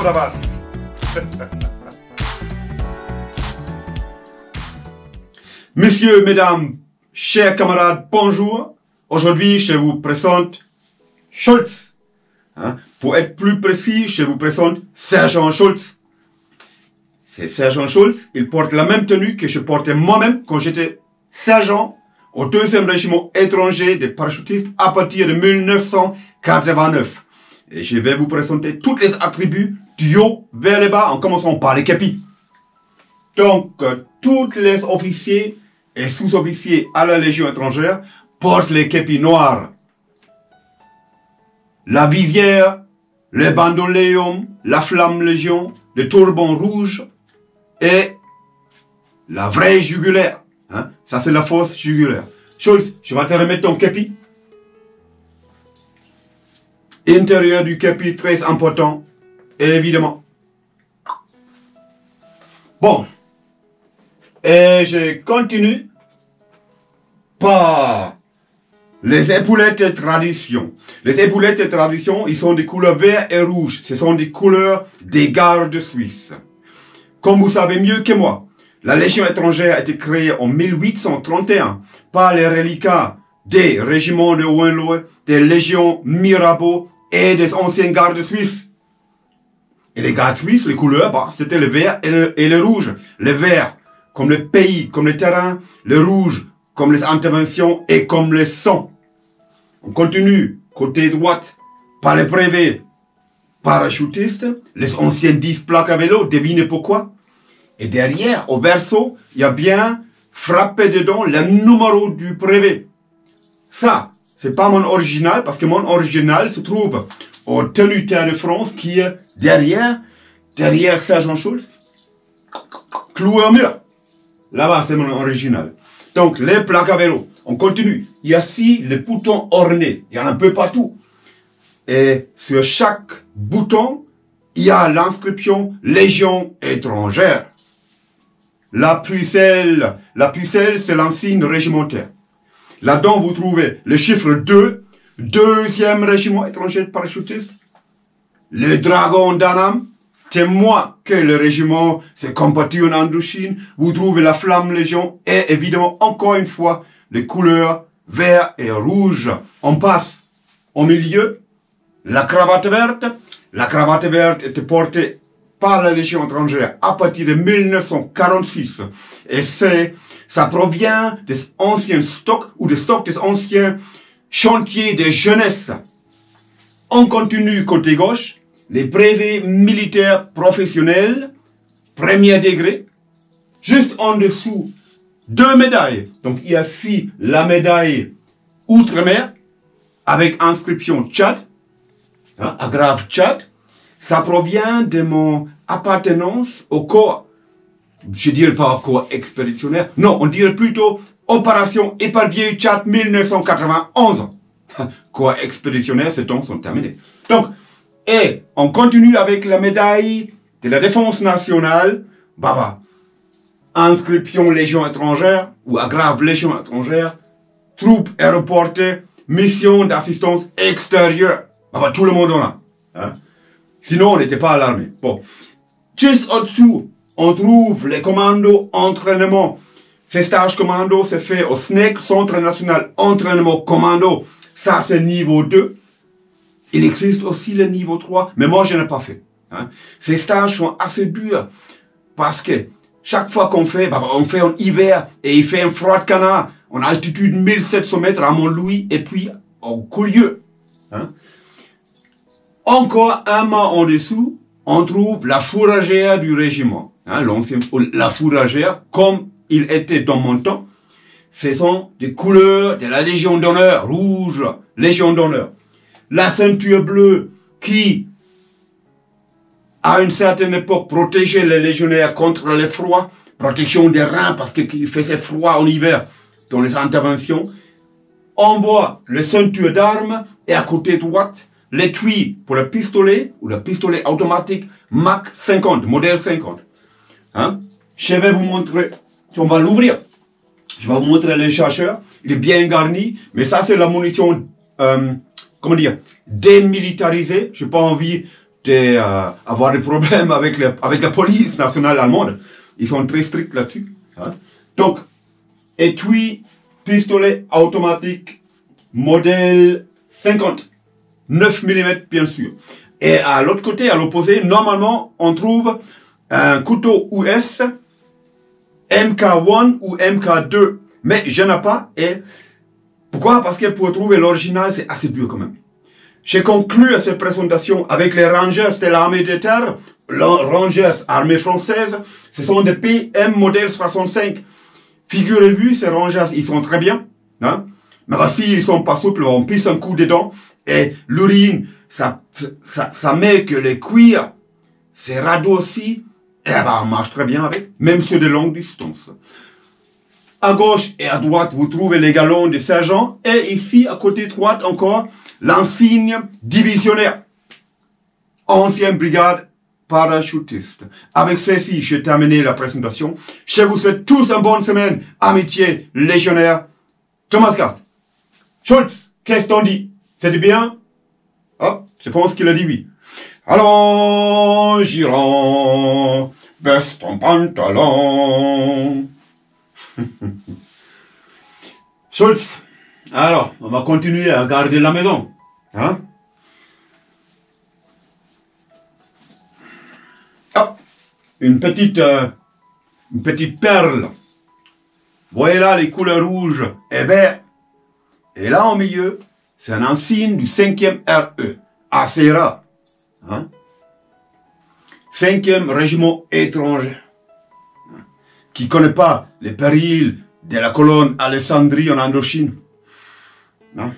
Bravas. Messieurs, mesdames, chers camarades, bonjour. Aujourd'hui, je vous présente Schultz. Pour être plus précis, je vous présente Sergent Schultz. C'est Sergent Schultz, il porte la même tenue que je portais moi-même quand j'étais sergent au 2e régiment étranger des parachutistes à partir de 1989. Et je vais vous présenter tous les attributs du haut vers le bas en commençant par les képis. Donc, tous les officiers et sous-officiers à la Légion étrangère portent les képis noirs. La visière, le bandoléum, la flamme légion, le turban rouge et la vraie jugulaire. Ça, c'est la fausse jugulaire. Schultz, je vais te remettre ton képi. Intérieur du képi, très important, évidemment. Bon. Et je continue par les épaulettes et tradition. Les épaulettes et tradition, ils sont des couleurs vert et rouge. Ce sont des couleurs des gardes suisses. Comme vous savez mieux que moi, la Légion étrangère a été créée en 1831 par les reliquats des régiments de Hohenlohe, des légions Mirabeau et des anciens gardes suisses. Et les gardes suisses, les couleurs, c'était le vert et le rouge. Le vert, comme le pays, comme le terrain. Le rouge, comme les interventions et comme le sang. On continue, côté droite, par les brevets parachutistes, les anciens 10 plaques à vélo, devinez pourquoi. Et derrière, au verso, il y a bien frappé dedans le numéro du brevet. Ça, c'est pas mon original, parce que mon original se trouve au Tenue Terre de France, qui est derrière Sergent Schultz, cloué au mur. Là-bas, c'est mon original. Donc, les plaques à vélo. On continue. Il y a ici les boutons ornés. Il y en a un peu partout. Et sur chaque bouton, il y a l'inscription Légion étrangère. La pucelle, c'est l'insigne régimentaire. Là-dedans, vous trouvez le chiffre 2, 2e régiment étranger de parachutistes. Le dragon d'Annam, témoin que le régiment s'est combattu en Indochine. Vous trouvez la flamme légion et évidemment, encore une fois, les couleurs vert et rouge. On passe au milieu, la cravate verte. La cravate verte était portée par la Légion étrangère à partir de 1946. Et ça provient des anciens stocks ou des stocks des anciens chantiers de jeunesse. On continue côté gauche, les brevets militaires professionnels, premier degré. Juste en dessous, 2 médailles. Donc il y a ici la médaille Outre-mer avec inscription Tchad, agrave Tchad. Ça provient de mon appartenance au corps, je dirais pas corps expéditionnaire, non, on dirait plutôt Opération Épervier Tchad 1991. Corps expéditionnaire, ces temps sont terminés. Donc, et on continue avec la médaille de la défense nationale, inscription Légion étrangère, ou agrave Légion étrangère, troupes aéroportées, mission d'assistance extérieure. Tout le monde en a. Sinon, on n'était pas à l'armée. Bon. Juste au-dessous, on trouve les commandos entraînement. Ces stages commando se fait au SNEC, Centre National Entraînement Commando. Ça, c'est niveau 2. Il existe aussi le niveau 3, mais moi, je n'ai pas fait. Ces stages sont assez durs parce que chaque fois qu'on fait, on fait en hiver et il fait un froid de canard en altitude 1700 mètres à Mont-Louis et puis au Coulieu. Encore un mât en dessous, on trouve la fourragère du régiment. La fourragère, comme il était dans mon temps, ce sont des couleurs de la Légion d'honneur, rouge, Légion d'honneur. La ceinture bleue qui, à une certaine époque, protégeait les légionnaires contre le froid, protection des reins parce qu'il faisait froid en hiver dans les interventions. On voit les ceintures d'armes et à côté droite, l'étui pour le pistolet ou le pistolet automatique Mach 50, modèle 50. Je vais vous montrer, on va l'ouvrir. Je vais vous montrer le chargeur. Il est bien garni, mais ça c'est la munition, comment dire, démilitarisée. Je n'ai pas envie avoir des problèmes avec la police nationale allemande. Ils sont très stricts là-dessus. Hein. Donc, étui, pistolet automatique, modèle 50. 9 mm bien sûr. Et à l'autre côté, à l'opposé, normalement, on trouve un couteau US MK1 ou MK2. Mais je n'ai pas. Et pourquoi? Parce que pour trouver l'original, c'est assez dur quand même. J'ai conclu cette présentation avec les Rangers de l'armée de terre. Les Rangers, armée française, ce sont des PM modèle 65. Figurez-vous, ces Rangers, ils sont très bien. Hein? Mais voici, ils sont pas souples, on pisse un coup dedans. Et l'urine, ça met que les cuirs, c'est radouci. Et ben, on marche très bien avec, même sur de longues distances. À gauche et à droite, vous trouvez les galons de sergent. Et ici, à côté droite encore, l'insigne divisionnaire. Ancienne brigade parachutiste. Avec ceci, j'ai terminé la présentation. Je vous souhaite tous une bonne semaine. Amitié légionnaire. Thomas Gast. Schultz, qu'est-ce qu'on dit? C'était bien? Ah, je pense qu'il a dit oui. Allons, Giron, baisse ton pantalon. Schultz, alors, on va continuer à garder la maison. Hein? Ah, une petite perle. Voyez là les couleurs rouges et vert. Et là au milieu, c'est un insigne du 5e RE. Assez rare. Hein? 5e régiment étranger. Qui ne connaît pas les périls de la colonne Alessandrie en Indochine. Hein?